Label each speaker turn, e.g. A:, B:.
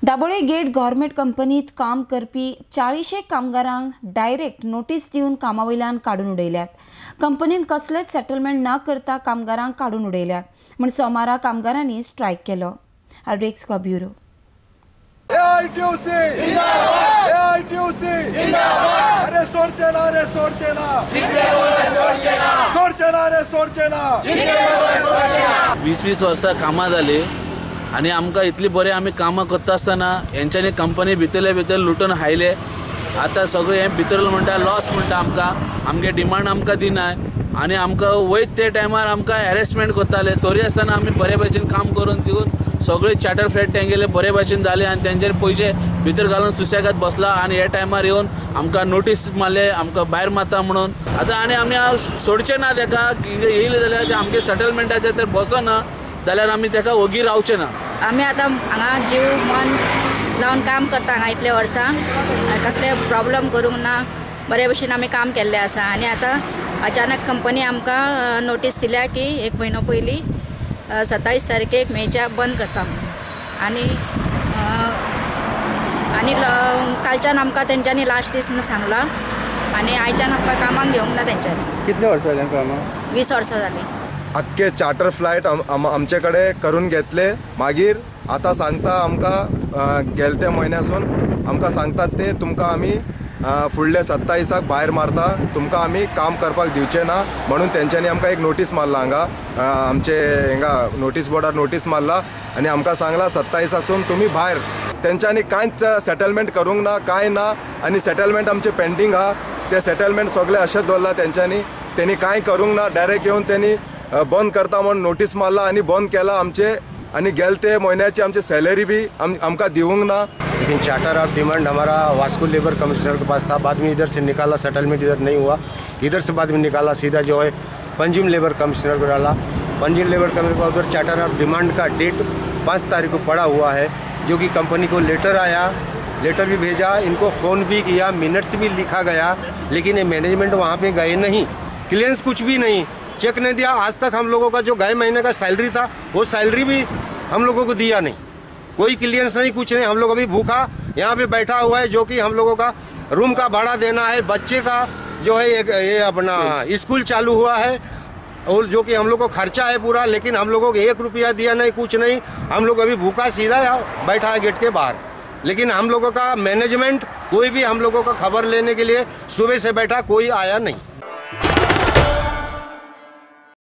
A: Dabole gate government कंपनीत काम करपी 40 कामगारांक डायरेक्ट नोटीस दिवन कामावयल्यान काडून उडयल्यात। कंपनीन कसलेच सेटलमेंट ना करता कामगारांक काडून उडयल्यात म्हण सोमारा कामगारांनी स्ट्रायक केलो। आरडेक्स को ब्युरो।
B: अरे सोडचेना रे सोडचेना
C: 20 वर्सां कामां जाली आनी आमकां इतली बरें आमी कामां करता आसतना हेंच्यांनी कंपनी भितर लुटून हायले। आतां सगळें हें भितर म्हणटा लॉस म्हणटा आमकां, आमगे डिमांड आमकां दिनाय आनी आमकां वयत ते टायमार आमकां हॅरेसमेंट करताले। तरी आसतना आमी बरे भशेन काम करून दिवन सगळे चार्टर फ्लॅट तेंगेले बरे भशेन जाले आनी तेंचेर पयशे भितर घालून सुसेगाद बसला आनी हे टायमार येवन आमकां नोटीस मारले आमकां भायर मारता म्हणून। आतां आमी सोडचे ना तेका, येयले जाल्यार आमगे सेटलमेंटाचेर तर बसना जाल्यार आमी तेका ओगी रावचे ना।
D: आमी आतां हांगा जीव मन लावन काम करता हांगा इतले वर्सां, कसले प्रॉब्लेम करूंक ना, बरे भशेन आमी काम केल्लें आसा। आनी आतां अचानक कंपनी आमकां नोटीस दिल्या की 1 म्हयनो पयलीं 27 तारखेक मेच्या बंद करता म्हणून। आनी कालच्यान आमकां तेंच्यांनी लास्ट दीस म्हणून सांगला आनी आयच्यान आमकां कामाक घेवंक ना तेंच्यांनी।
E: कितले वर्सां जालीं कामाक?
D: 20 वर्सां जालीं।
B: अख्खे चार्टर फ्लायट आमचे कडेन करून घेतले, मागीर आतां सांगता आमकां गेल्या म्हयन्यासून आमकां सांगतात ते तुमकां आमी फुडले 27 भायर मारता, तुमकां आमी काम करपाक दिवचे ना म्हणून तेंच्यांनी आमकां एक नोटीस मारला हांगा आमचे हिंगा नोटीस बोर्डार नोटीस मारला आनी आमकां सांगला 27 तुमी भायर। तेंच्यांनी कांयच सेटलमेंट करूंक ना, कांय ना आनी सेटलमेंट आमचे पेंडींग आहा, ते सेटलमेंट सगळे अशेंच दवरला तेंच्यांनी कांय करूंक ना। डायरेक्ट येवन तेंनी बंद करता म्हणून नोटीस मारला आनी बंद केला आमचे आनी गेल ते म्हयन्याची आमची सैलरी भी आमकां दिवंक ना।
F: लेकिन चार्टर ऑफ डिमांड हमारा वास्को लेबर कमिश्नर के पास था, बाद में इधर से निकाला, सेटलमेंट इधर नहीं हुआ, इधर से बाद में निकाला सीधा जो है पंजिम लेबर कमिश्नर को डाला। पंजिम लेबर कमिश्नर का उधर चार्टर ऑफ डिमांड का डेट 5 तारीख को पड़ा हुआ है, जो कि कंपनी को लेटर आया, लेटर भी भेजा, इनको फ़ोन भी किया, मिनट्स भी लिखा गया, लेकिन ये मैनेजमेंट वहाँ पे गए नहीं, क्लियरेंस कुछ भी नहीं, चेक नहीं दिया। आज तक हम लोगों का जो गए महीने का सैलरी था वो सैलरी भी हम लोगों को दिया नहीं, कोई क्लियरेंस नहीं, कुछ नहीं। हम लोग अभी भूखा यहाँ पे बैठा हुआ है, जो कि हम लोगों का रूम का भाड़ा देना है, बच्चे का जो है ये अपना स्कूल चालू हुआ है और जो कि हम लोग को खर्चा है पूरा, लेकिन हम लोगों को 1 रुपया दिया नहीं, कुछ नहीं। हम लोग अभी भूखा सीधा बैठा है गेट के बाहर, लेकिन हम लोगों का मैनेजमेंट कोई भी हम लोगों का खबर लेने के लिए सुबह से बैठा कोई आया नहीं।